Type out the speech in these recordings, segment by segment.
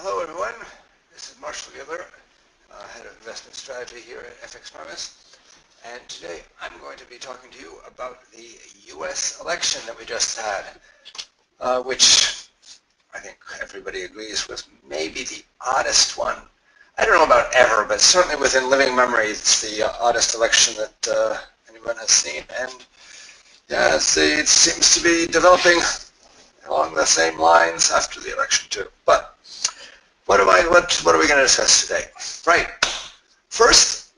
Hello everyone, this is Marshall Gittler, Head of Investment Strategy here at FXPRIMUS, and today I'm going to be talking to you about the U.S. election that we just had, which I think everybody agrees was maybe the oddest one. I don't know about ever, but certainly within living memory it's the oddest election that anyone has seen, and yeah, it seems to be developing along the same lines after the election too. But what are we going to discuss today? Right. First,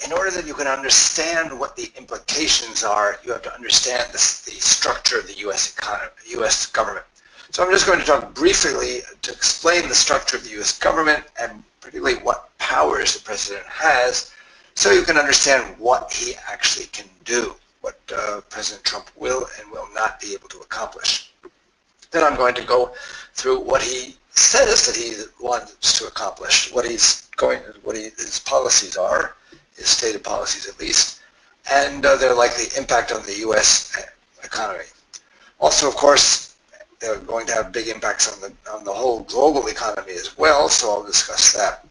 in order that you can understand what the implications are, you have to understand the structure of the U.S. economy, U.S. government. So I'm just going to talk briefly to explain the structure of the U.S. government and particularly what powers the president has, so you can understand what he actually can do, what President Trump will and will not be able to accomplish. Then I'm going to go through what he says that he wants to accomplish, what his policies are, his stated policies at least, and their likely impact on the U.S. economy. Also, of course, they're going to have big impacts on the whole global economy as well, so I'll discuss that.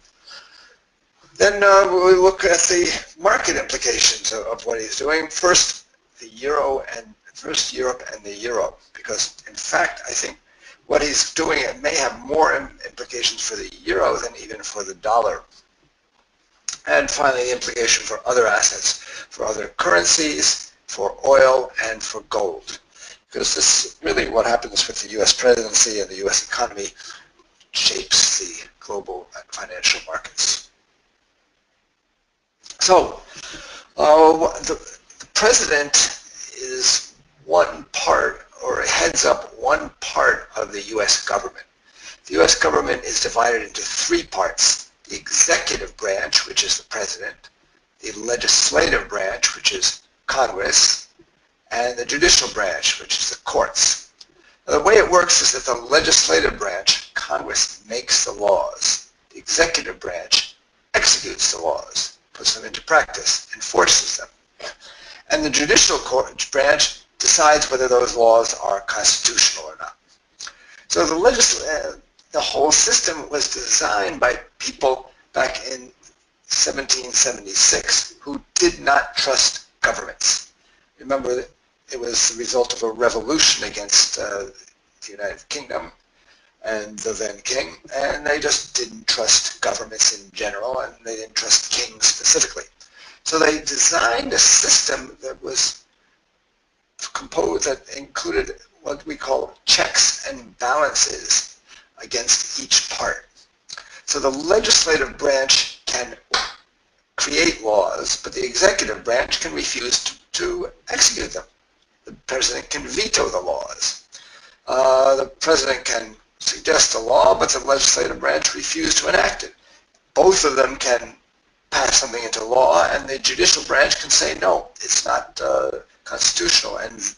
Then we'll look at the market implications of what he's doing. First, Europe and the euro, because in fact, I think what he's doing may have more implications for the euro than even for the dollar. And finally, the implication for other assets, for other currencies, for oil, and for gold. Because this is really what happens with the U.S. presidency and the U.S. economy shapes the global financial markets. So, the president is one part, or heads up one part of the U.S. government. The U.S. government is divided into three parts: the executive branch, which is the president, the legislative branch, which is Congress, and the judicial branch, which is the courts. Now, the way it works is that the legislative branch, Congress, makes the laws. The executive branch executes the laws, puts them into practice, enforces them. And the judicial branch decides whether those laws are constitutional or not. So the whole system was designed by people back in 1776 who did not trust governments. Remember, it was the result of a revolution against the United Kingdom and the then king, and they just didn't trust governments in general, and they didn't trust kings specifically. So they designed a system that was composed, that included what we call checks and balances against each part. So the legislative branch can create laws, but the executive branch can refuse to execute them. The president can veto the laws. The president can suggest a law, but the legislative branch refuse to enact it. Both of them can pass something into law, and the judicial branch can say, no, it's not constitutional, and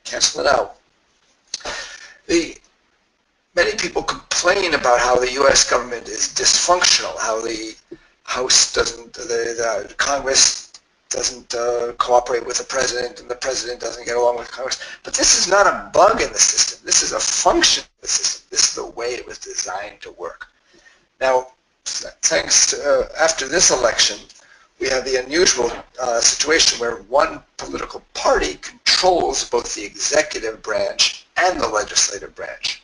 cancel it out. Many people complain about how the U.S. government is dysfunctional, how the House doesn't, the Congress doesn't cooperate with the president, and the president doesn't get along with Congress. But this is not a bug in the system. This is a function of the system. This is the way it was designed to work. Now, thanks to, after this election, we have the unusual situation where one political party controls both the executive branch and the legislative branch.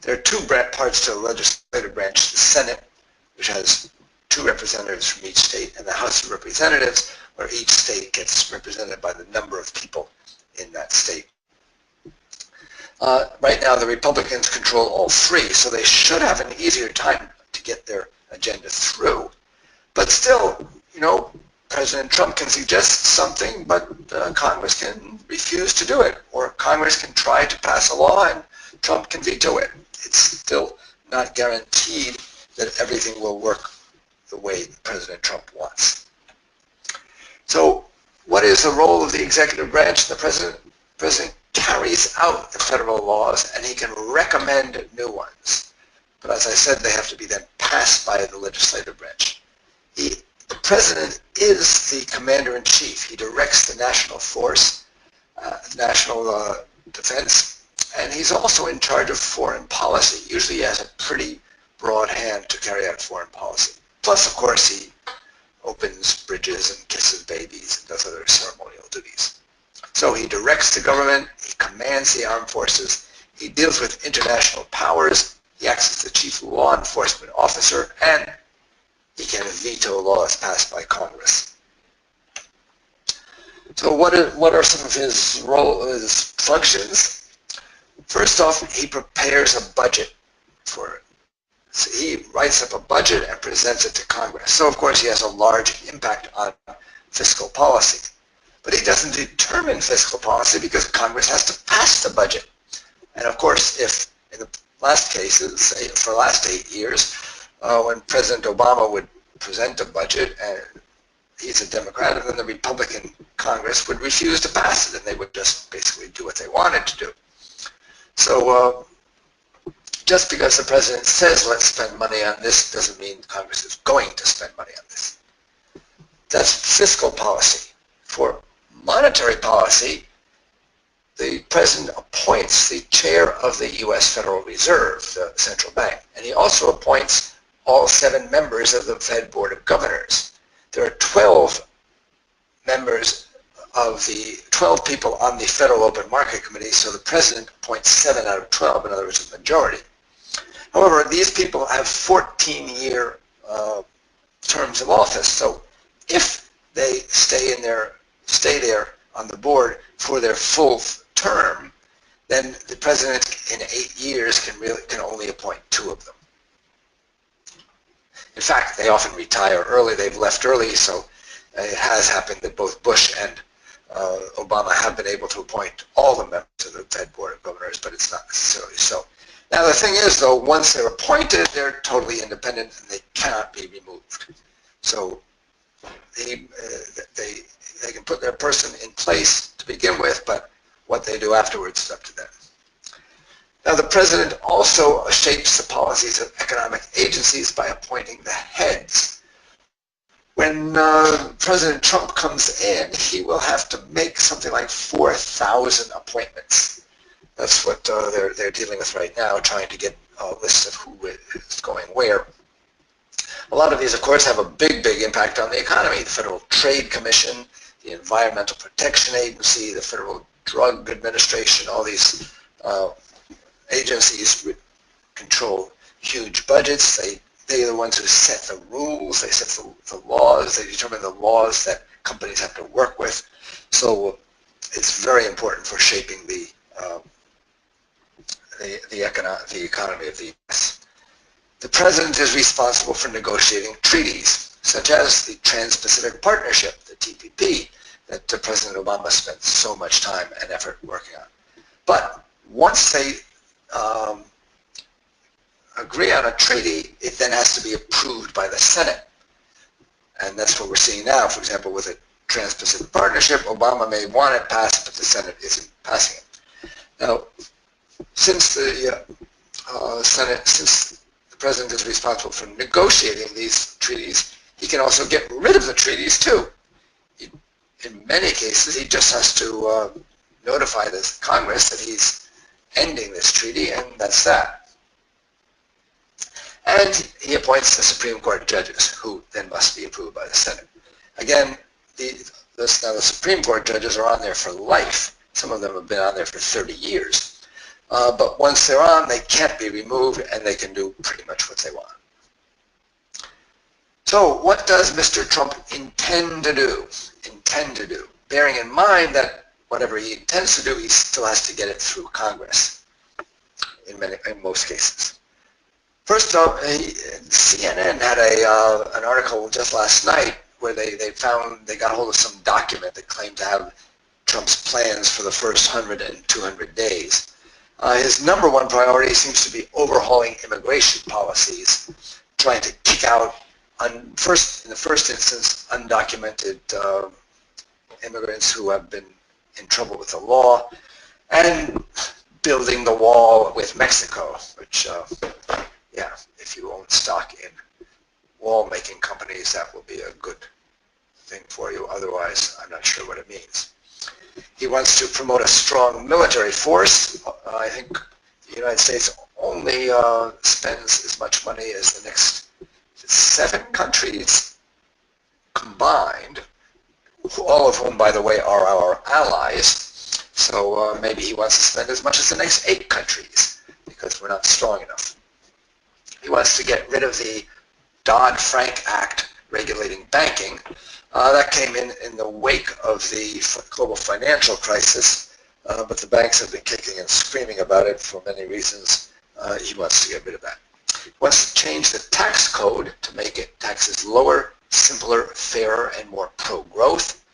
There are two parts to the legislative branch: the Senate, which has 2 representatives from each state, and the House of Representatives, where each state gets represented by the number of people in that state. Right now, the Republicans control all 3, so they should have an easier time to get their agenda through. But still, you know, President Trump can suggest something, but Congress can refuse to do it, or Congress can try to pass a law and Trump can veto it. It's still not guaranteed that everything will work the way President Trump wants. So what is the role of the executive branch? The president carries out the federal laws, and he can recommend new ones. But as I said, they have to be then passed by the legislative branch. The president is the commander-in-chief. He directs the national force, national defense, and he's also in charge of foreign policy. Usually he has a pretty broad hand to carry out foreign policy. Plus, of course, he opens bridges and kisses babies and does other ceremonial duties. So he directs the government, he commands the armed forces, he deals with international powers, he acts as the chief law enforcement officer, and he can veto laws passed by Congress. So what are some of his functions? First off, he prepares a budget for it. So he writes up a budget and presents it to Congress. So of course he has a large impact on fiscal policy. But he doesn't determine fiscal policy because Congress has to pass the budget. And of course, if in the last cases, for the last 8 years, when President Obama would present a budget, and he's a Democrat, and then the Republican Congress would refuse to pass it, and they would just basically do what they wanted to do. So just because the president says let's spend money on this doesn't mean Congress is going to spend money on this. That's fiscal policy. For monetary policy, the president appoints the chair of the U.S. Federal Reserve, the central bank, and he also appoints all 7 members of the Fed Board of Governors. There are 12 members of the 12 people on the Federal Open Market Committee, so the president appoints 7 out of 12, in other words, a majority. However, these people have 14-year terms of office, so if they stay there on the board for their full term, then the president in 8 years can only appoint 2 of them. In fact, they often retire early. They've left early, so it has happened that both Bush and Obama have been able to appoint all the members of the Fed Board of Governors, but it's not necessarily so. Now, the thing is, though, once they're appointed, they're totally independent and they cannot be removed. So they can put their person in place to begin with, but what they do afterwards is up to them. Now, the president also shapes the policies of economic agencies by appointing the heads. When President Trump comes in, he will have to make something like 4,000 appointments. That's what they're dealing with right now, trying to get a list of who is going where. A lot of these, of course, have a big impact on the economy. The Federal Trade Commission, the Environmental Protection Agency, the Federal Drug Administration, all these agencies control huge budgets. They are the ones who set the rules, they set the laws, they determine the laws that companies have to work with. So it's very important for shaping the economy of the U.S. The president is responsible for negotiating treaties, such as the Trans-Pacific Partnership, the TPP, that President Obama spent so much time and effort working on. But once they agree on a treaty, it then has to be approved by the Senate. And that's what we're seeing now. For example, with the Trans-Pacific Partnership, Obama may want it passed, but the Senate isn't passing it. Now, since the president is responsible for negotiating these treaties, he can also get rid of the treaties too. In many cases, he just has to notify the Congress that he's ending this treaty, and that's that. And he appoints the Supreme Court judges, who then must be approved by the Senate. Again, now the Supreme Court judges are on there for life. Some of them have been on there for 30 years. But once they're on, they can't be removed, and they can do pretty much what they want. So what does Mr. Trump intend to do? Bearing in mind that whatever he intends to do, he still has to get it through Congress in most cases. First off, CNN had an article just last night where they got hold of some document that claimed to have Trump's plans for the first 100 and 200 days. His number one priority seems to be overhauling immigration policies, trying to kick out, in the first instance, undocumented immigrants who have been in trouble with the law, and building the wall with Mexico, which, yeah, if you own stock in wall-making companies, that will be a good thing for you. Otherwise, I'm not sure what it means. He wants to promote a strong military force. I think the United States only spends as much money as the next 7 countries combined, all of whom, by the way, are our allies. So maybe he wants to spend as much as the next 8 countries because we're not strong enough. He wants to get rid of the Dodd-Frank Act regulating banking. That came in the wake of the global financial crisis, but the banks have been kicking and screaming about it for many reasons. He wants to get rid of that. He wants to change the tax code to make it taxes lower, simpler, fairer, and more pro-growth.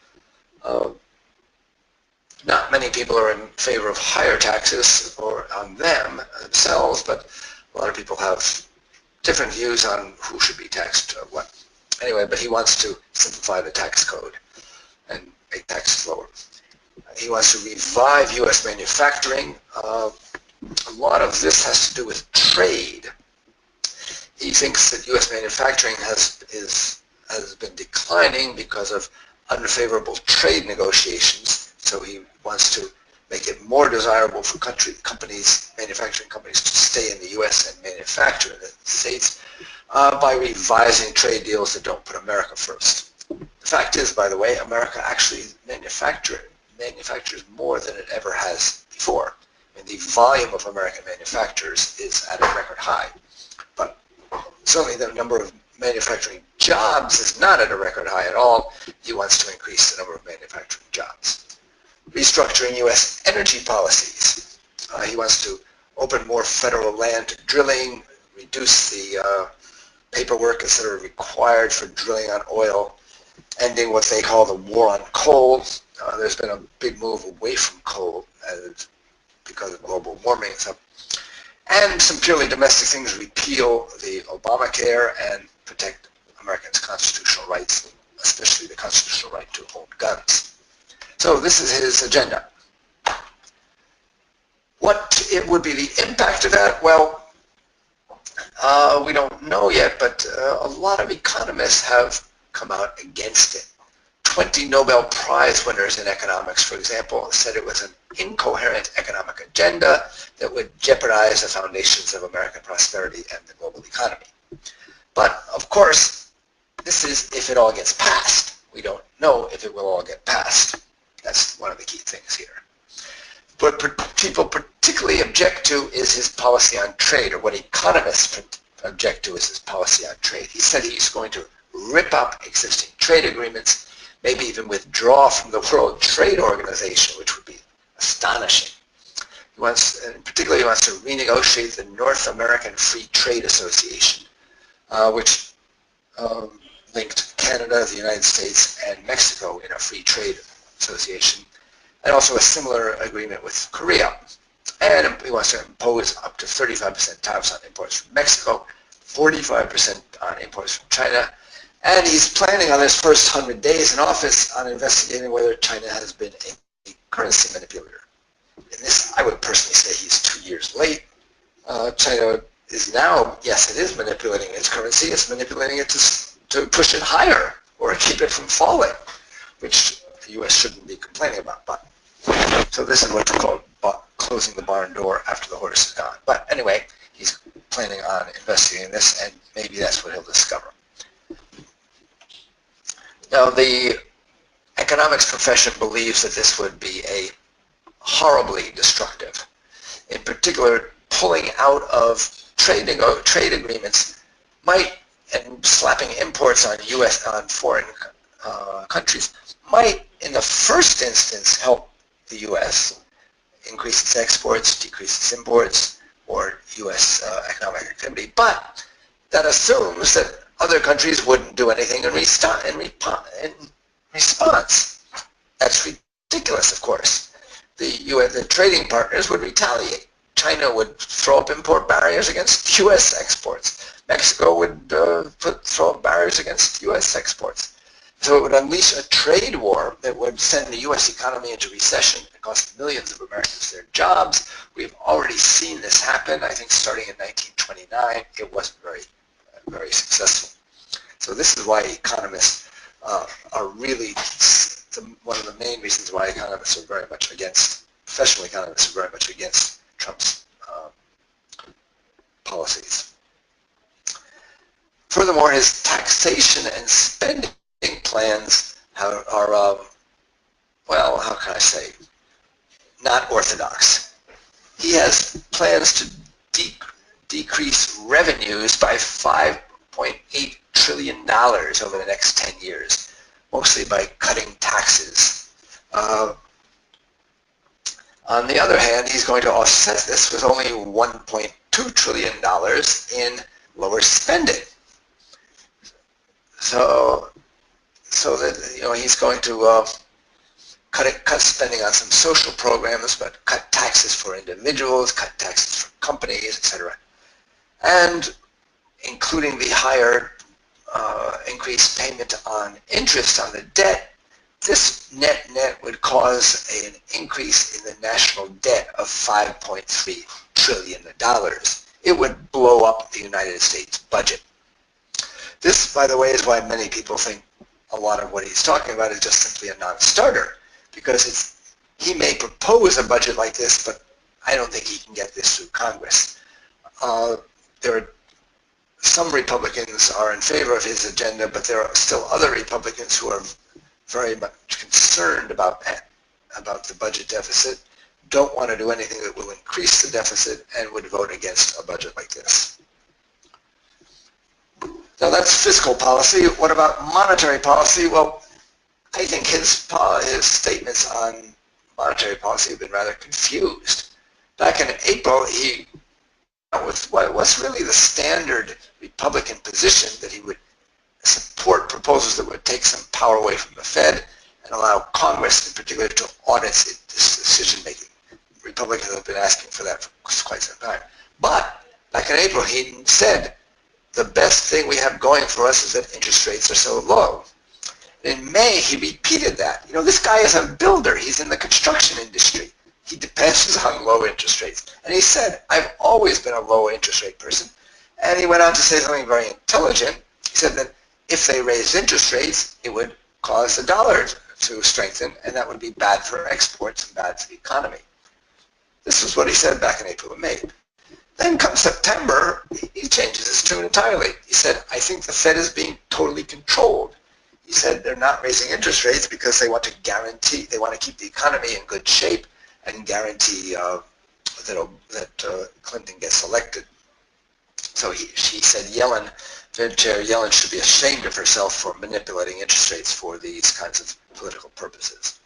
Not many people are in favor of higher taxes or on them themselves, but a lot of people have different views on who should be taxed what. Anyway, but he wants to simplify the tax code and make taxes lower. He wants to revive U.S. manufacturing. A lot of this has to do with trade. He thinks that U.S. manufacturing has been declining because of unfavorable trade negotiations. So he wants to make it more desirable for manufacturing companies to stay in the U.S. and manufacture in the States by revising trade deals that don't put America first. The fact is, by the way, America actually manufactures more than it ever has before. I mean, the volume of American manufacturers is at a record high. But certainly the number of manufacturing jobs is not at a record high at all. He wants to increase the number of manufacturing jobs. Restructuring U.S. energy policies. He wants to open more federal land to drilling, reduce the paperwork that are required for drilling on oil, ending what they call the war on coal. There's been a big move away from coal because of global warming and stuff. And some purely domestic things, repeal the Obamacare and protect Americans' constitutional rights, especially the constitutional right to own guns. So this is his agenda. What it would be the impact of that? Well, we don't know yet, but a lot of economists have come out against it. 20 Nobel Prize winners in economics, for example, said it was an incoherent economic agenda that would jeopardize the foundations of American prosperity and the global economy. But, of course, this is if it all gets passed. We don't know if it will all get passed. That's one of the key things here. What people particularly object to is his policy on trade, or what economists object to is his policy on trade. He said he's going to rip up existing trade agreements, maybe even withdraw from the World Trade Organization, which would be astonishing. In particular, he wants to renegotiate the North American Free Trade Association, which linked Canada, the United States, and Mexico in a free trade association, and also a similar agreement with Korea. And he wants to impose up to 35% tariffs on imports from Mexico, 45% on imports from China, and he's planning on his first 100 days in office on investigating whether China has been a currency manipulator. In this, I would personally say he's 2 years late. China is now, yes, it is manipulating its currency. It's manipulating it to push it higher or keep it from falling, which the U.S. shouldn't be complaining about. But so this is what's called closing the barn door after the horse is gone. But anyway, he's planning on investigating this, and maybe that's what he'll discover. Now, the economics profession believes that this would be a horribly destructive. In particular, pulling out of trade agreements might, and slapping imports on foreign countries might, in the first instance, help the U.S. increase its exports, decrease its imports, or U.S. economic activity. But that assumes that other countries wouldn't do anything in response. That's ridiculous, of course. The trading partners would retaliate. China would throw up import barriers against U.S. exports. Mexico would throw up barriers against U.S. exports. So it would unleash a trade war that would send the U.S. economy into recession and cost millions of Americans their jobs. We've already seen this happen. I think starting in 1929, it wasn't very successful. So this is why economists are really one of the main reasons why economists are very much against, professional economists are very much against Trump's policies. Furthermore, his taxation and spending plans are well, how can I say, not orthodox. He has plans to decrease revenues by $5.8 trillion over the next 10 years, mostly by cutting taxes. On the other hand, he's going to offset this with only $1.2 trillion in lower spending. So that he's going to cut spending on some social programs, but cut taxes for individuals, cut taxes for companies, etc. And including the higher increased payment on interest on the debt, this net would cause an increase in the national debt of $5.3 trillion. It would blow up the United States budget. This, by the way, is why many people think a lot of what he's talking about is just simply a non-starter, because he may propose a budget like this, but I don't think he can get this through Congress. There are some Republicans are in favor of his agenda, but there are still other Republicans who are very much concerned about the budget deficit, don't want to do anything that will increase the deficit, and would vote against a budget like this. Now that's fiscal policy. What about monetary policy? Well, I think his statements on monetary policy have been rather confused. Back in April, he with what's really the standard Republican position, that he would support proposals that would take some power away from the Fed and allow Congress in particular to audit its decision-making. Republicans have been asking for that for quite some time. But back in April, he said, the best thing we have going for us is that interest rates are so low. In May, he repeated that. This guy is a builder. He's in the construction industry. He depends on low interest rates. And he said, I've always been a low interest rate person. And he went on to say something very intelligent. He said that if they raised interest rates, it would cause the dollar to strengthen, and that would be bad for exports and bad for the economy. This was what he said back in April and May. Then come September, he changes his tune entirely. He said, I think the Fed is being totally controlled. He said they're not raising interest rates because they want to keep the economy in good shape and guarantee that Clinton gets elected. So he said Fed Chair Yellen should be ashamed of herself for manipulating interest rates for these kinds of political purposes.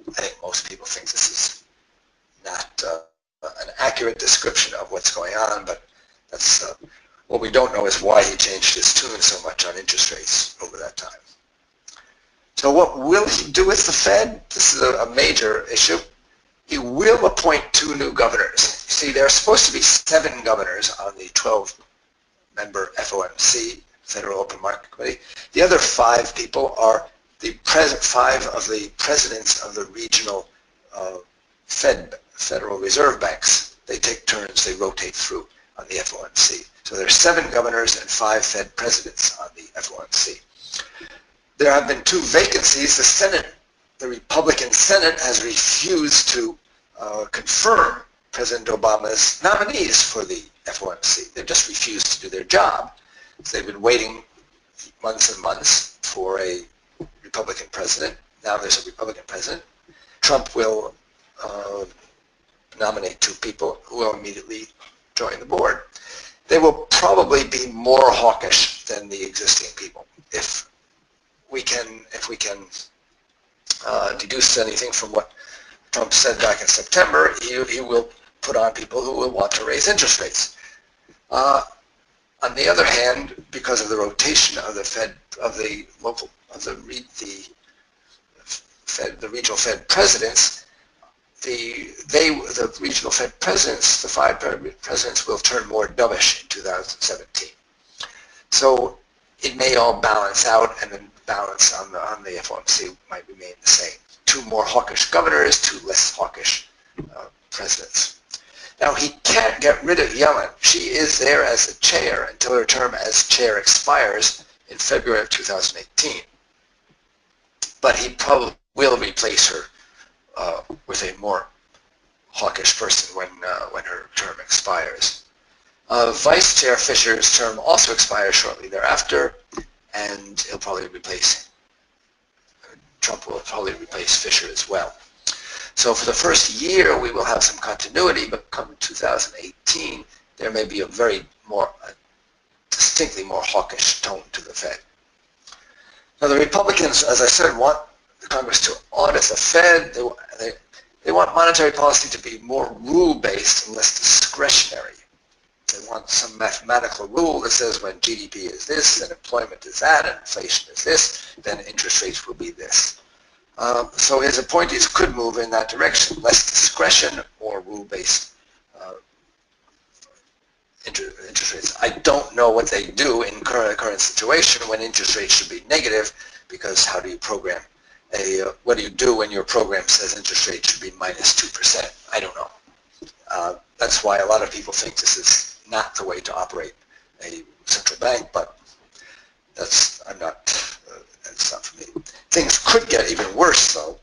I think most people think this is not an accurate description of what's going on, but that's what we don't know is why he changed his tune so much on interest rates over that time. So what will he do with the Fed? This is a major issue. He will appoint 2 new governors. See, there are supposed to be 7 governors on the 12-member FOMC, Federal Open Market Committee. The other 5 people are the 5 of the presidents of the regional Federal Reserve banks. They take turns, they rotate through on the FOMC. So there are 7 governors and 5 Fed presidents on the FOMC. There have been 2 vacancies. The Republican Senate has refused to confirm President Obama's nominees for the FOMC. They've just refused to do their job. They've been waiting months and months for a Republican president. Now there's a Republican president. Trump will nominate 2 people who will immediately join the board. They will probably be more hawkish than the existing people. If we can deduce anything from what Trump said back in September, he will put on people who will want to raise interest rates. On the other hand, because of the rotation of the Fed, the regional Fed presidents, the regional Fed presidents, the 5 presidents, will turn more dovish in 2017. So it may all balance out, and the balance on the FOMC might remain the same. 2 more hawkish governors, 2 less hawkish presidents. Now, he can't get rid of Yellen. She is there as a chair until her term as chair expires in February of 2018. But he probably will replace her with a more hawkish person when her term expires. Vice Chair Fisher's term also expires shortly thereafter, and Trump will probably replace Fisher as well. So for the first year, we will have some continuity, but come 2018, there may be a distinctly more hawkish tone to the Fed. Now, the Republicans, as I said, want the Congress to audit the Fed. They want monetary policy to be more rule-based and less discretionary. They want some mathematical rule that says when GDP is this, and employment is that, and inflation is this, then interest rates will be this. So his appointees could move in that direction, less discretion or rule-based interest rates. I don't know what they do in current situation when interest rates should be negative, because how do you program what do you do when your program says interest rates should be minus 2%? I don't know. That's why a lot of people think this is not the way to operate a central bank, but that's not for me. Things could get even worse, though.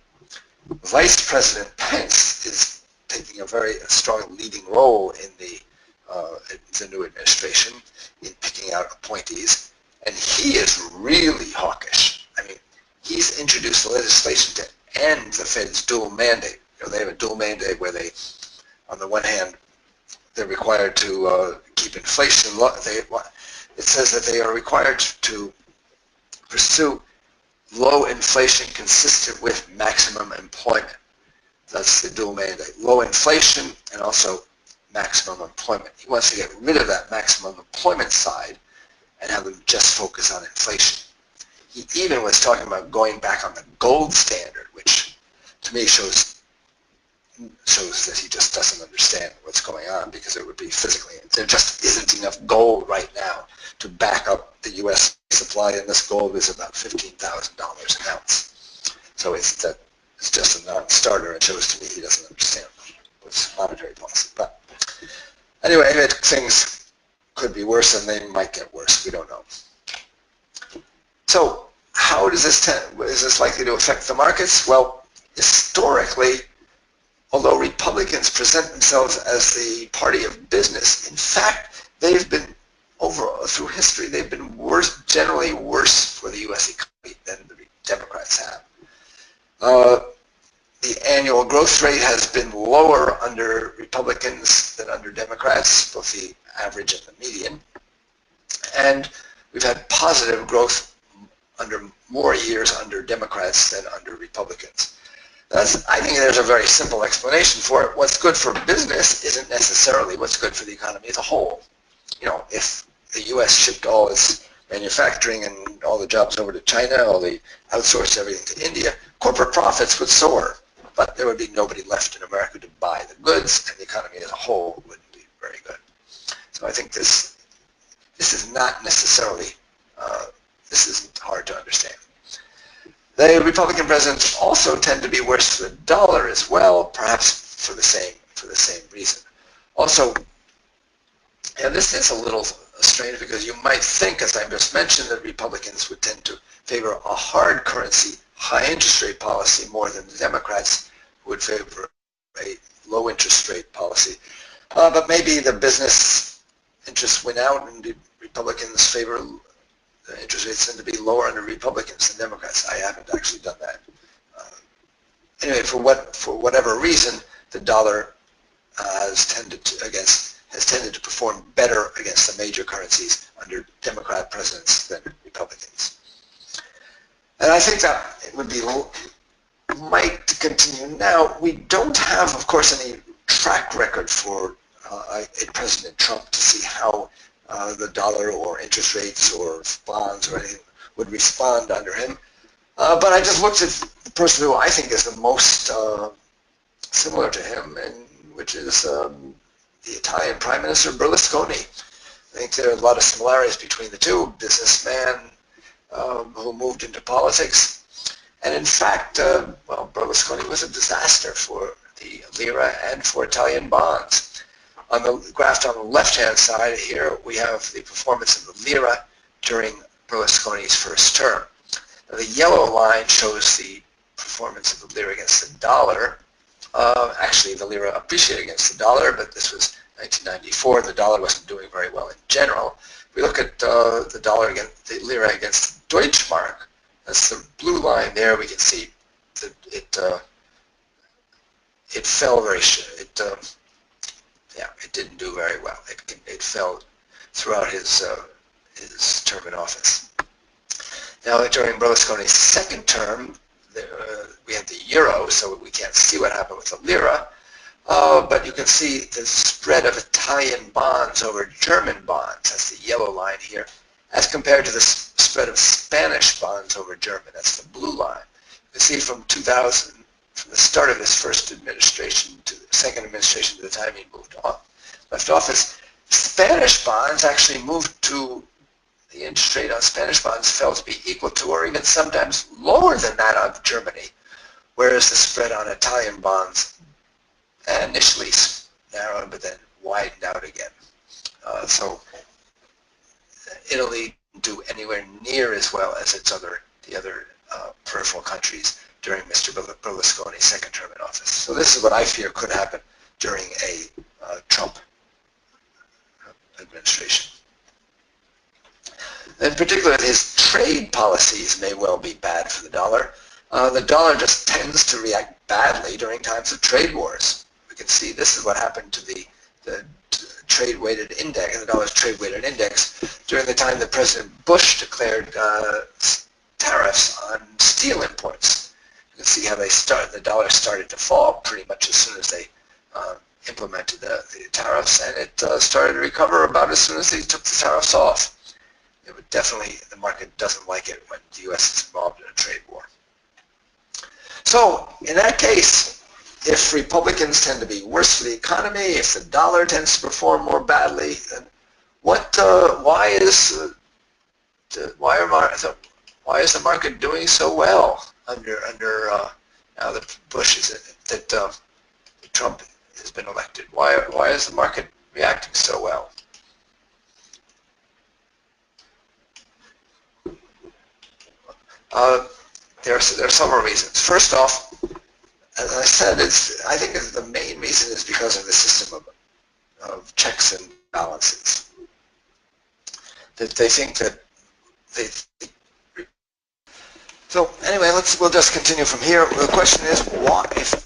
Vice President Pence is taking a very strong leading role in the new administration in picking out appointees, and he is really hawkish. I mean, he's introduced legislation to end the Fed's dual mandate. They have a dual mandate where they, on the one hand, they're required to keep inflation low. It says that they are required to pursue low inflation consistent with maximum employment. That's the dual mandate. Low inflation and also maximum employment. He wants to get rid of that maximum employment side and have them just focus on inflation. He even was talking about going back on the gold standard, which to me shows that he just doesn't understand what's going on, because it would be physically, there just isn't enough gold right now to back up the U.S. supply, and this gold is about $15,000 an ounce. So it's just a non-starter. It shows to me he doesn't understand what's monetary policy. But anyway, things could be worse, and they might get worse. We don't know. So how is this likely to affect the markets? Well, historically, although Republicans present themselves as the party of business, in fact, they've been through history, they've been generally worse for the U.S. economy than the Democrats have. The annual growth rate has been lower under Republicans than under Democrats, both the average and the median. And we've had positive growth under more years under Democrats than under Republicans. I think there's a very simple explanation for it. What's good for business isn't necessarily what's good for the economy as a whole. If the U.S. shipped all its manufacturing and all the jobs over to China, all the outsourced everything to India, corporate profits would soar, but there would be nobody left in America to buy the goods, and the economy as a whole wouldn't be very good. So I think this is not necessarily, this isn't hard to understand. The Republican presidents also tend to be worse for the dollar as well, perhaps for the same reason. Also, and this is a little strange, because you might think, as I just mentioned, that Republicans would tend to favor a hard currency, high interest rate policy more than the Democrats who would favor a low interest rate policy. But maybe the business interests win out, and the Republicans favor the interest rates tend to be lower under Republicans than Democrats. I haven't actually done that. Anyway, for whatever reason, the dollar has tended to perform better against the major currencies under Democrat presidents than Republicans. And I think that it might continue. Now, we don't have, of course, any track record for President Trump to see how the dollar or interest rates or bonds or anything would respond under him. But I just looked at the person who I think is the most similar to him, which is the Italian Prime Minister Berlusconi. I think there are a lot of similarities between the two. Businessman who moved into politics. And in fact, Berlusconi was a disaster for the lira and for Italian bonds. On the graph on the left-hand side here, we have the performance of the lira during Berlusconi's first term. Now, the yellow line shows the performance of the lira against the dollar, Actually, the lira appreciated against the dollar, but this was 1994. The dollar wasn't doing very well in general. If we look at the dollar against the lira against the Deutschmark, that's the blue line there. We can see that it fell very it didn't do very well. It fell throughout his term in office. Now, during Berlusconi's second term, we had the euro, so we can't see what happened with the lira. But you can see the spread of Italian bonds over German bonds. That's the yellow line here, as compared to the spread of Spanish bonds over German. That's the blue line. You can see from 2000, from the start of his first administration to the second administration to the time he left office, Spanish bonds actually moved to, the interest rate on Spanish bonds fell to be equal to or even sometimes lower than that of Germany, whereas the spread on Italian bonds initially narrowed but then widened out again. So Italy didn't do anywhere near as well as the other peripheral countries during Mr. Berlusconi's second term in office. So this is what I fear could happen during a Trump administration. In particular, his trade policies may well be bad for the dollar. The dollar just tends to react badly during times of trade wars. We can see this is what happened to the trade-weighted index, the dollar's trade-weighted index, during the time that President Bush declared tariffs on steel imports. You can see how the dollar started to fall pretty much as soon as they implemented the tariffs, and it started to recover about as soon as they took the tariffs off. It would definitely, the market doesn't like it when the U.S. is involved in a trade war. So, in that case, if Republicans tend to be worse for the economy, if the dollar tends to perform more badly, then why is the market doing so well under now that that Trump has been elected? Why is the market reacting so well? There are several reasons. First off, as I said, I think the main reason is because of the system of checks and balances. That they think that So anyway, we'll just continue from here. The question is, why, if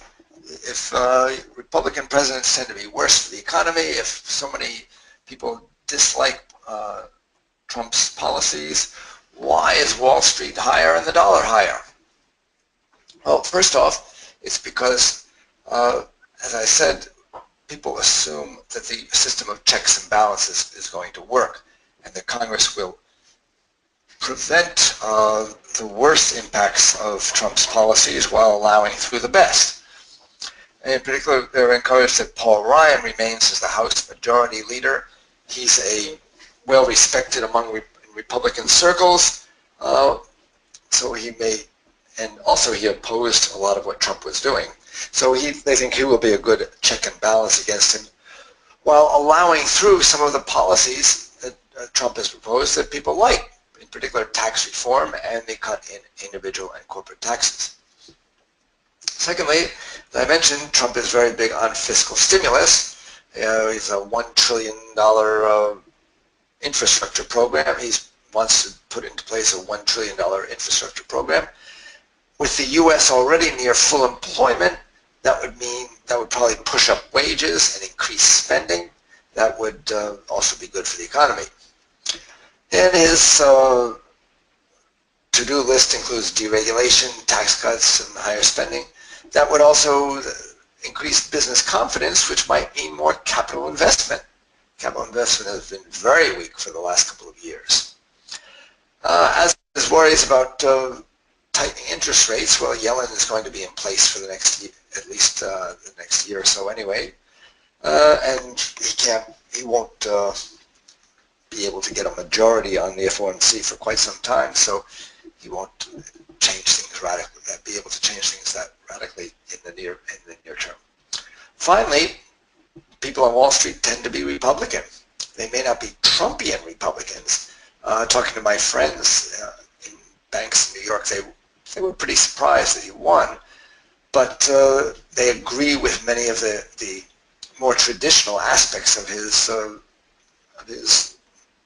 Republican presidents tend to be worse for the economy, if so many people dislike Trump's policies, why is Wall Street higher and the dollar higher? Well, first off, it's because, as I said, people assume that the system of checks and balances is going to work, and that Congress will prevent the worst impacts of Trump's policies while allowing through the best. And in particular, they're encouraged that Paul Ryan remains as the House Majority Leader. He's well respected among Republican circles, so he may, and also he opposed a lot of what Trump was doing. So they think he will be a good check and balance against him, while allowing through some of the policies that Trump has proposed that people like, in particular tax reform and the cut in individual and corporate taxes. Secondly, as I mentioned, Trump is very big on fiscal stimulus. He's a $1 trillion infrastructure program. He wants to put into place a $1 trillion infrastructure program. With the U.S. already near full employment, that would probably push up wages and increase spending. That would also be good for the economy. And his to-do list includes deregulation, tax cuts, and higher spending. That would also increase business confidence, which might mean more capital investment. Capital investment has been very weak for the last couple of years. As his worries about tightening interest rates, well, Yellen is going to be in place for the next year, at least the next year or so anyway, and he won't be able to get a majority on the FOMC for quite some time, so he won't change things radically, be able to change things that radically in the near term. Finally, people on Wall Street tend to be Republican. They may not be Trumpian Republicans. Talking to my friends in banks in New York, they were pretty surprised that he won, but they agree with many of the more traditional aspects of his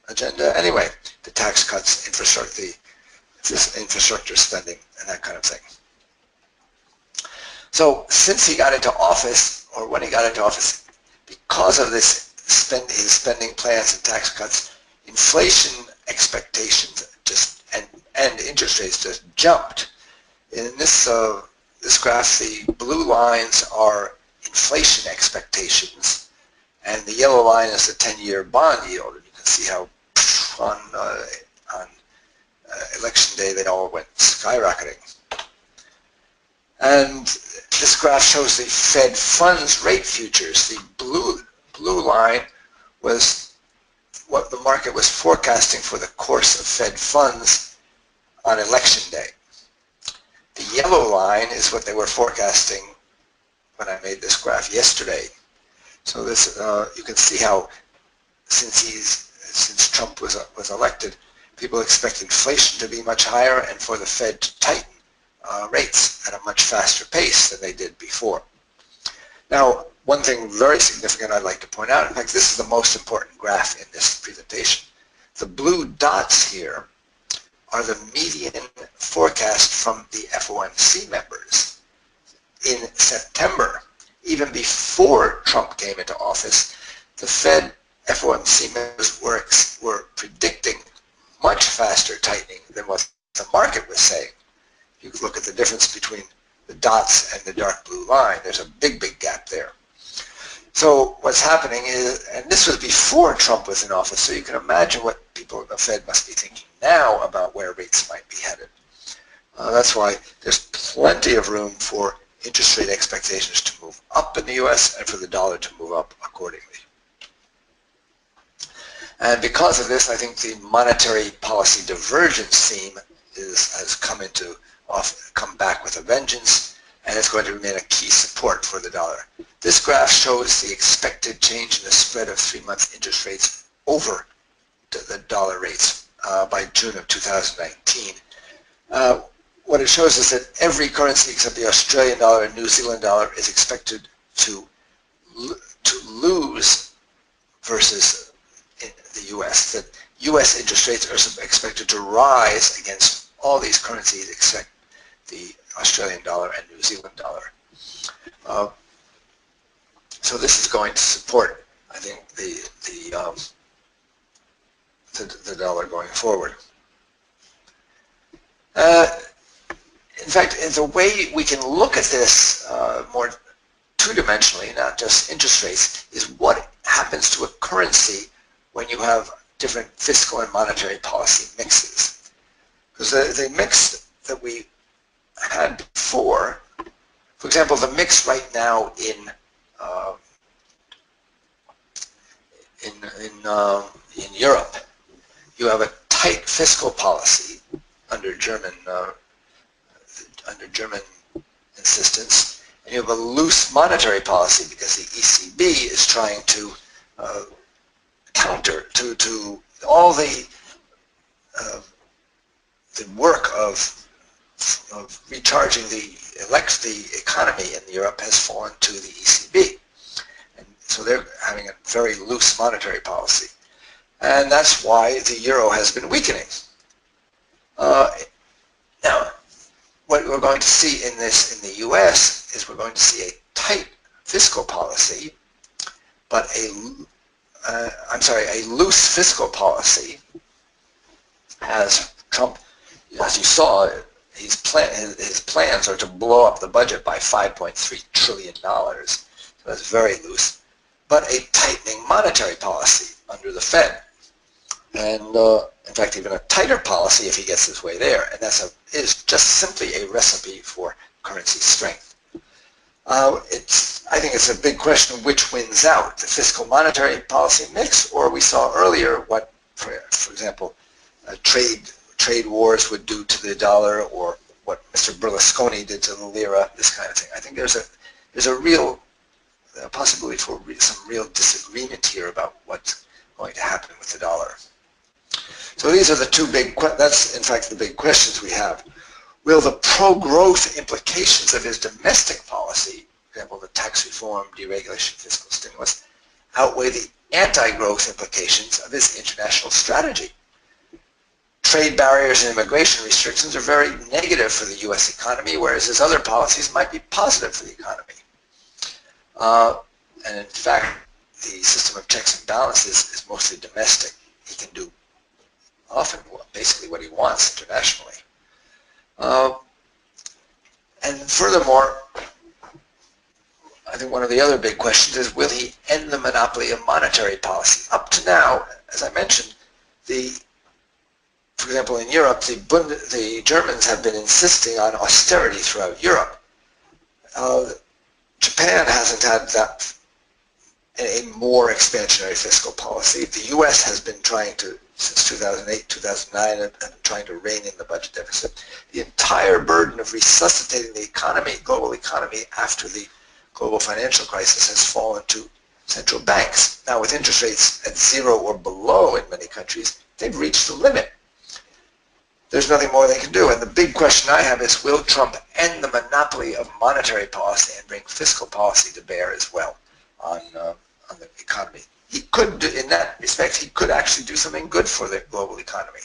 agenda anyway, the tax cuts, infrastructure spending, and that kind of thing. So since he got into office, or when he got into office, because of his spending plans and tax cuts, inflation expectations and interest rates just jumped. In this graph, the blue lines are inflation expectations, and the yellow line is the 10-year bond yield. And you can see how on election day they all went skyrocketing. And this graph shows the Fed funds rate futures. The blue line was what the market was forecasting for the course of Fed funds on election day. The yellow line is what they were forecasting when I made this graph yesterday. So this, you can see how since Trump was elected, people expect inflation to be much higher and for the Fed to tighten rates at a much faster pace than they did before. Now, one thing very significant I'd like to point out, in fact, this is the most important graph in this presentation. The blue dots here are the median forecast from the FOMC members. In September, even before Trump came into office, the Fed FOMC members were predicting much faster tightening than what the market was saying. You can look at the difference between the dots and the dark blue line. There's a big, big gap there. So what's happening is, and this was before Trump was in office, so you can imagine what people in the Fed must be thinking now about where rates might be headed. That's why there's plenty of room for interest rate expectations to move up in the U.S. and for the dollar to move up accordingly. And because of this, I think the monetary policy divergence theme has come back with a vengeance, and it's going to remain a key support for the dollar. This graph shows the expected change in the spread of 3-month interest rates over the dollar rates by June of 2019. What it shows is that every currency except the Australian dollar and New Zealand dollar is expected to lose versus the U.S. That U.S. interest rates are expected to rise against all these currencies except the Australian dollar and New Zealand dollar. So this is going to support, I think, the dollar going forward. In fact, the way we can look at this more two-dimensionally, not just interest rates, is what happens to a currency when you have different fiscal and monetary policy mixes. Because the mix that we had before, for example, the mix right now in Europe, you have a tight fiscal policy under German insistence, and you have a loose monetary policy because the ECB is trying to counter to all the work of recharging the economy in Europe has fallen to the ECB, and so they're having a very loose monetary policy, and that's why the euro has been weakening. Now, what we're going to see in the U.S. is we're going to see a tight fiscal policy, but a loose fiscal policy, as Trump, as you saw, his plans are to blow up the budget by $5.3 trillion. So that's very loose, but a tightening monetary policy under the Fed. And in fact, even a tighter policy if he gets his way there, and is just simply a recipe for currency strength. I think it's a big question which wins out, the fiscal monetary policy mix, or we saw earlier what, for example, trade wars would do to the dollar, or what Mr. Berlusconi did to the lira, this kind of thing. I think there's a real possibility for some real disagreement here about what's going to happen with the dollar. So these are the two that's in fact the big questions we have. Will the pro-growth implications of his domestic policy example, the tax reform, deregulation, fiscal stimulus, outweigh the anti-growth implications of his international strategy. Trade barriers and immigration restrictions are very negative for the U.S. economy, whereas his other policies might be positive for the economy. And in fact, the system of checks and balances is mostly domestic. He can do often basically what he wants internationally. And furthermore, I think one of the other big questions is, will he end the monopoly of monetary policy? Up to now, as I mentioned, for example, in Europe, the Germans have been insisting on austerity throughout Europe. Japan hasn't had a more expansionary fiscal policy. The U.S. has been trying to, since 2008, 2009, and trying to rein in the budget deficit. The entire burden of resuscitating the economy, global economy, after the global financial crisis has fallen to central banks. Now, with interest rates at 0 or below in many countries, they've reached the limit. There's nothing more they can do. And the big question I have is, will Trump end the monopoly of monetary policy and bring fiscal policy to bear as well on the economy? He could, in that respect, he could actually do something good for the global economy.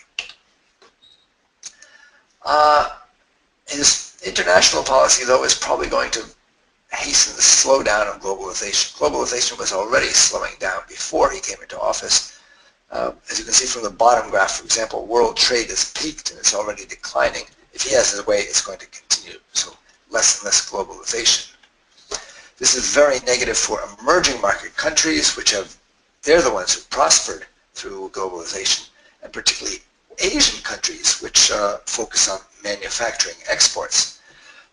His international policy, though, is probably going to hasten the slowdown of globalization. Globalization was already slowing down before he came into office. As you can see from the bottom graph, for example, world trade has peaked and it's already declining. If he has his way, it's going to continue. So less and less globalization. This is very negative for emerging market countries, they're the ones who prospered through globalization, and particularly Asian countries, which focus on manufacturing exports.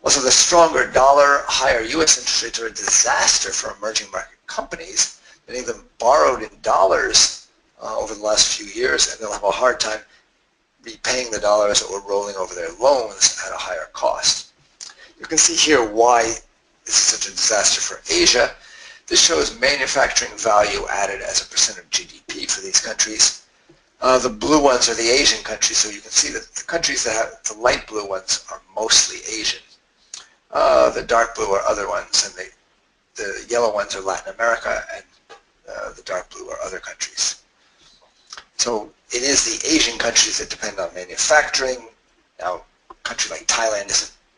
Also, the stronger dollar, higher U.S. interest rates are a disaster for emerging market companies. Many of them borrowed in dollars over the last few years, and they'll have a hard time repaying the dollars or rolling over their loans at a higher cost. You can see here why this is such a disaster for Asia. This shows manufacturing value added as a percent of GDP for these countries. The blue ones are the Asian countries, so you can see that the countries that have the light blue ones are mostly Asian. The dark blue are other ones, and the yellow ones are Latin America, and the dark blue are other countries. So it is the Asian countries that depend on manufacturing. Now, a country like Thailand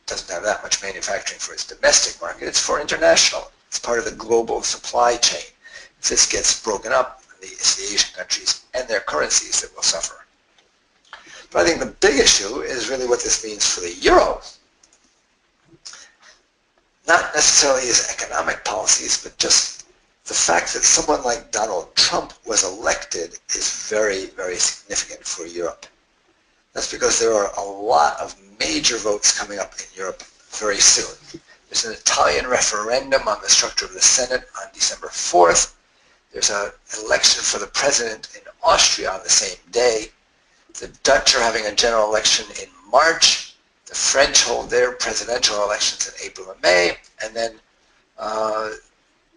doesn't have that much manufacturing for its domestic market. It's for international. It's part of the global supply chain. If this gets broken up, it's the Asian countries and their currencies that will suffer. But I think the big issue is really what this means for the euro. Not necessarily his economic policies, but just the fact that someone like Donald Trump was elected is very, very significant for Europe. That's because there are a lot of major votes coming up in Europe very soon. There's an Italian referendum on the structure of the Senate on December 4th. There's an election for the president in Austria on the same day. The Dutch are having a general election in March. The French hold their presidential elections in April and May. And then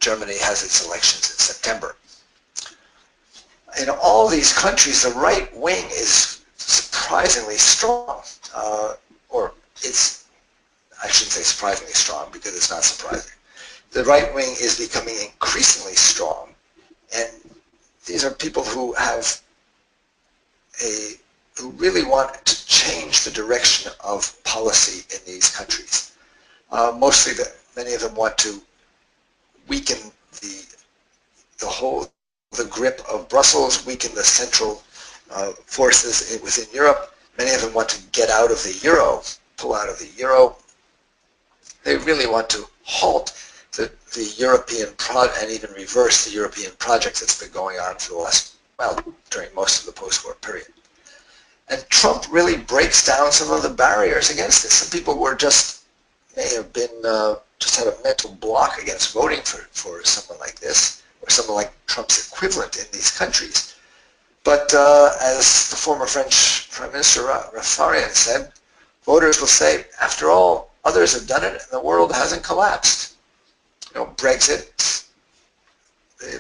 Germany has its elections in September. In all these countries, the right wing is surprisingly strong. I shouldn't say surprisingly strong, because it's not surprising. The right wing is becoming increasingly strong, and these are people who who really want to change the direction of policy in these countries. Many of them want to weaken the grip of Brussels, weaken the central forces within Europe. Many of them want to get out of the euro, pull out of the euro. They really want to halt the European and even reverse the European project that's been going on for during most of the post-war period. And Trump really breaks down some of the barriers against this. Some people may have been just had a mental block against voting for someone like this, or someone like Trump's equivalent in these countries. But as the former French Prime Minister Raffarin said, voters will say, after all, others have done it and the world hasn't collapsed. Brexit,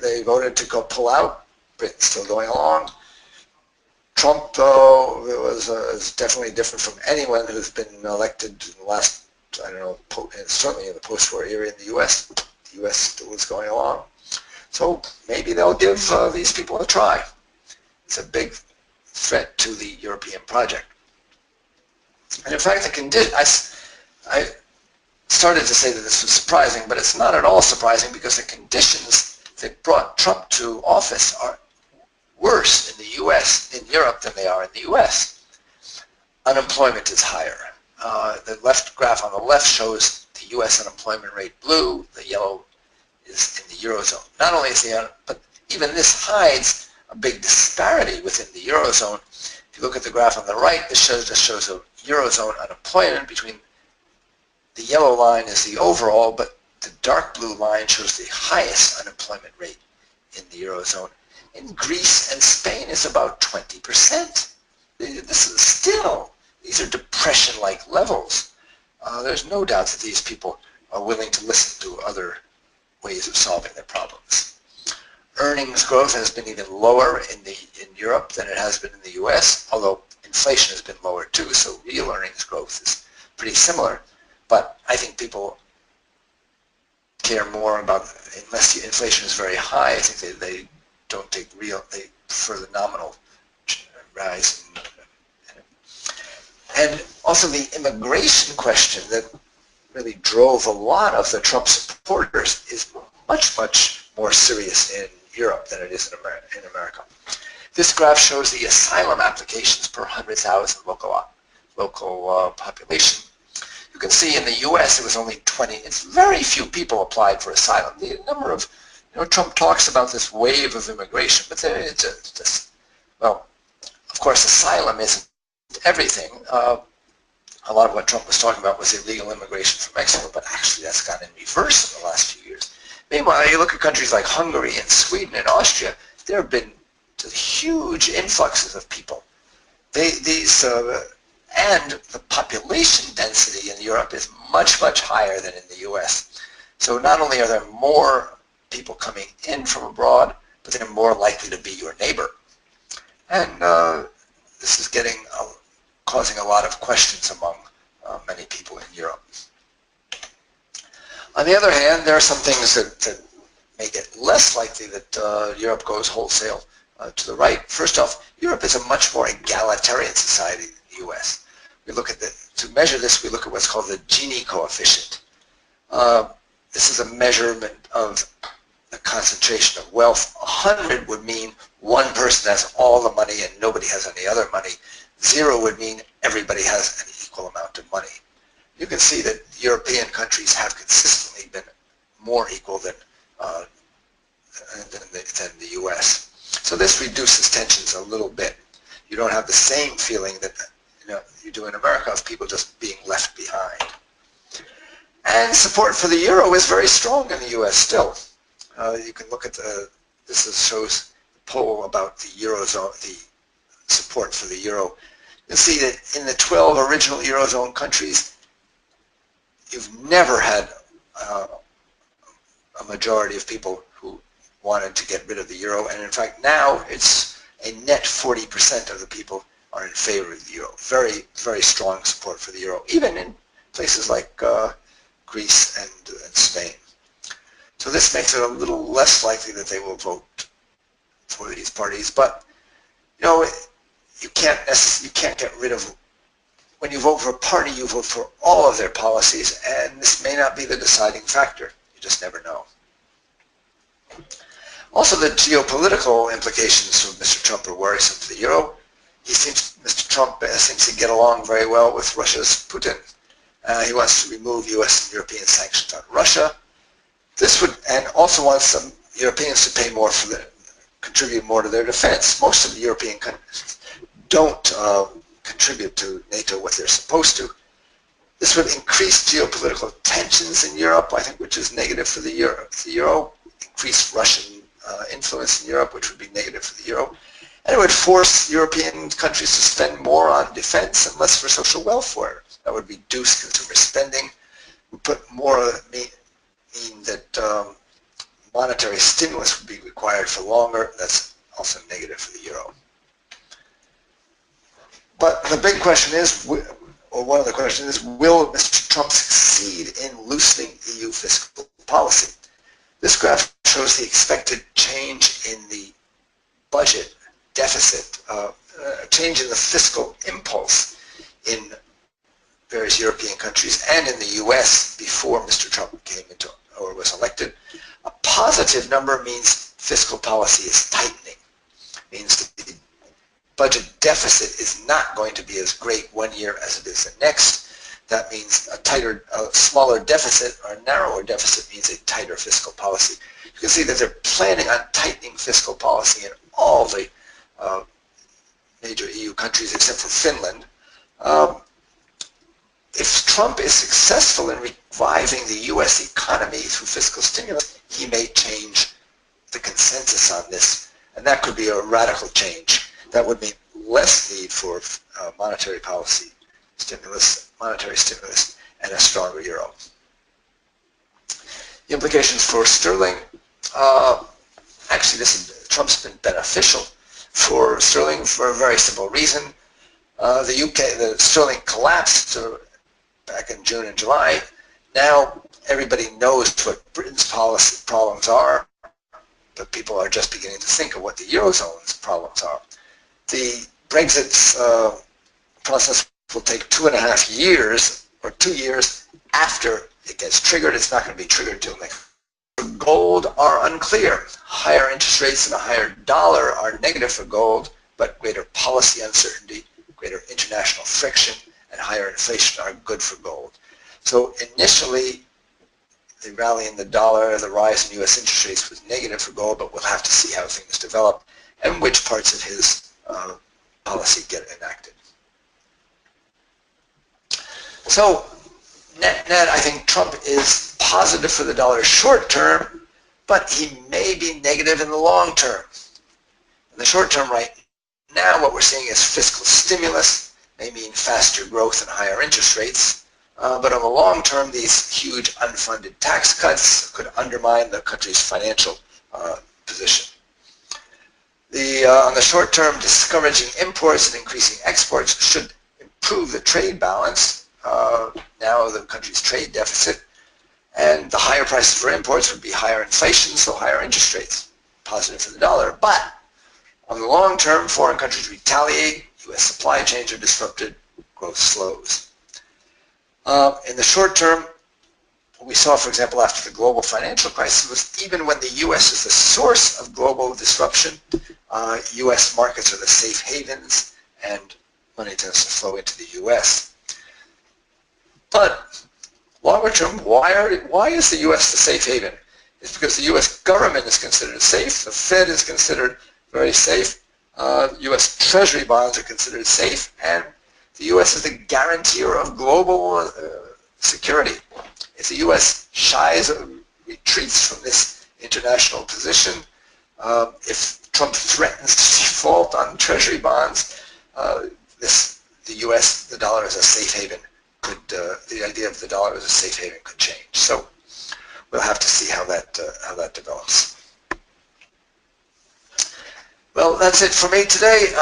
they voted to go pull out. Britain's still going along. Trump, though, is definitely different from anyone who's been elected in the last I don't know, certainly in the post-war era in the U.S. The U.S. still was going along. So maybe they'll give these people a try. It's a big threat to the European project. And in fact, I started to say that this was surprising, but it's not at all surprising because the conditions that brought Trump to office are worse in the U.S., in Europe, than they are in the U.S. Unemployment is higher. The left graph on the left shows the U.S. unemployment rate blue. The yellow is in the Eurozone. Not only is but even this hides a big disparity within the Eurozone. If you look at the graph on the right, this just shows a Eurozone unemployment. Between the yellow line is the overall, but the dark blue line shows the highest unemployment rate in the Eurozone. In Greece and Spain is about 20%. This is still, these are depression-like levels. There's no doubt that these people are willing to listen to other ways of solving their problems. Earnings growth has been even lower in Europe than it has been in the U.S., although inflation has been lower too, so real earnings growth is pretty similar. But I think people care more about, unless the inflation is very high, I think they don't take they prefer the nominal rise. And also the immigration question that really drove a lot of the Trump supporters is much, much more serious in Europe than it is in America. This graph shows the asylum applications per 100,000 local population. You can see in the U.S. it was only 20. It's very few people applied for asylum. The number of, Trump talks about this wave of immigration, but it's just, well, of course, asylum isn't everything. A lot of what Trump was talking about was illegal immigration from Mexico, but actually that's gone in reverse in the last few years. Meanwhile, you look at countries like Hungary and Sweden and Austria, there have been huge influxes of people. And the population density in Europe is much, much higher than in the U.S. So not only are there more people coming in from abroad, but they're more likely to be your neighbor. And this is causing a lot of questions among many people in Europe. On the other hand, there are some things that make it less likely that Europe goes wholesale to the right. First off, Europe is a much more egalitarian society than the U.S. To measure this, we look at what's called the Gini coefficient. This is a measurement of the concentration of wealth. 100 would mean one person has all the money and nobody has any other money. 0 would mean everybody has an equal amount of money. You can see that European countries have consistently been more equal than the U.S. So this reduces tensions a little bit. You don't have the same feeling that you do in America of people just being left behind. And support for the euro is very strong in the U.S. still. You can look at shows the poll about the eurozone, the support for the euro. You'll see that in the 12 original eurozone countries, you've never had a majority of people who wanted to get rid of the euro, and in fact now it's a net 40% of the people are in favor of the euro. Very, very strong support for the euro, even in places like Greece and Spain. So this makes it a little less likely that they will vote for these parties, but you can't get rid of. When you vote for a party, you vote for all of their policies, and this may not be the deciding factor. You just never know. Also, the geopolitical implications of Mr. Trump are worrisome for the euro. Mr. Trump seems to get along very well with Russia's Putin. He wants to remove U.S. and European sanctions on Russia. And also wants some Europeans to pay more contribute more to their defense. Most of the European countries don't contribute to NATO what they're supposed to. This would increase geopolitical tensions in Europe, I think, which is negative for the euro. The euro increase Russian influence in Europe, which would be negative for the euro. And it would force European countries to spend more on defense and less for social welfare. That would reduce consumer spending. Would put mean that monetary stimulus would be required for longer. That's also negative for the euro. But the big question is, or one of the questions is, will Mr. Trump succeed in loosening EU fiscal policy? This graph shows the expected change in the budget deficit, change in the fiscal impulse in various European countries and in the US before Mr. Trump came into or was elected. A positive number means fiscal policy is tightening, means the budget deficit is not going to be as great one year as it is the next. That means a smaller deficit or narrower deficit means a tighter fiscal policy. You can see that they're planning on tightening fiscal policy in all the major EU countries except for Finland. If Trump is successful in reviving the U.S. economy through fiscal stimulus, he may change the consensus on this, and that could be a radical change. That would mean less need for monetary policy stimulus, monetary stimulus, and a stronger euro. The implications for sterling, actually Trump's been beneficial for sterling for a very simple reason. The sterling collapsed back in June and July. Now everybody knows what Britain's policy problems are, but people are just beginning to think of what the Eurozone's problems are. The Brexit process will take 2.5 years, or 2 years after it gets triggered. It's not going to be triggered till next. Gold are unclear. Higher interest rates and a higher dollar are negative for gold, but greater policy uncertainty, greater international friction, and higher inflation are good for gold. So initially, the rally in the dollar, the rise in U.S. interest rates was negative for gold, but we'll have to see how things develop and which parts of his policy get enacted. So, net, I think Trump is positive for the dollar short term, but he may be negative in the long term. In the short term right now, what we're seeing is fiscal stimulus may mean faster growth and higher interest rates, but on the long term, these huge unfunded tax cuts could undermine the country's financial position. On the short term, discouraging imports and increasing exports should improve the trade balance, now the country's trade deficit, and the higher prices for imports would be higher inflation, so higher interest rates, positive for the dollar. But on the long term, foreign countries retaliate, U.S. supply chains are disrupted, growth slows. In the short term, what we saw, for example, after the global financial crisis was even when the U.S. is the source of global disruption, U.S. markets are the safe havens and money tends to flow into the U.S. But longer term, why is the U.S. the safe haven? It's because the U.S. government is considered safe, the Fed is considered very safe, U.S. Treasury bonds are considered safe, and the U.S. is the guarantor of global security. If the U.S. shies or retreats from this international position, if Trump threatens to default on Treasury bonds, the U.S., the dollar as a safe haven the idea of the dollar as a safe haven could change. So we'll have to see how that develops. Well, that's it for me today,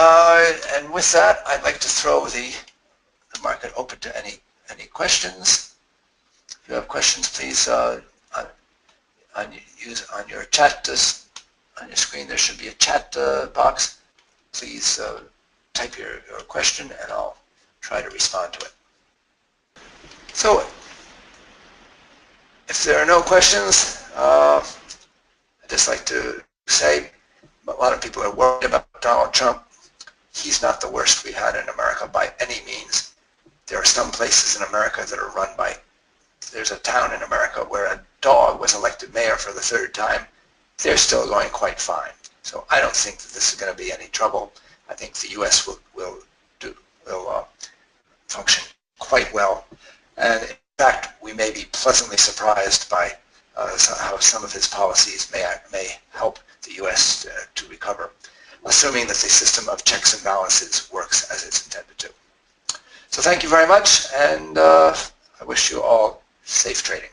and with that, I'd like to throw the market open to any questions. If you have questions, please use on your chat. On your screen, there should be a chat box. Please type your question, and I'll try to respond to it. So, if there are no questions, I'd just like to say a lot of people are worried about Donald Trump. He's not the worst we've had in America by any means. There are some places in America that are run by, there's a town in America where a dog was elected mayor for the 3rd time. They're still going quite fine. So I don't think that this is going to be any trouble. I think the U.S. will function quite well. And in fact, we may be pleasantly surprised by how some of his policies may help the U.S. to recover, assuming that the system of checks and balances works as it's intended to. So thank you very much, and I wish you all safe trading.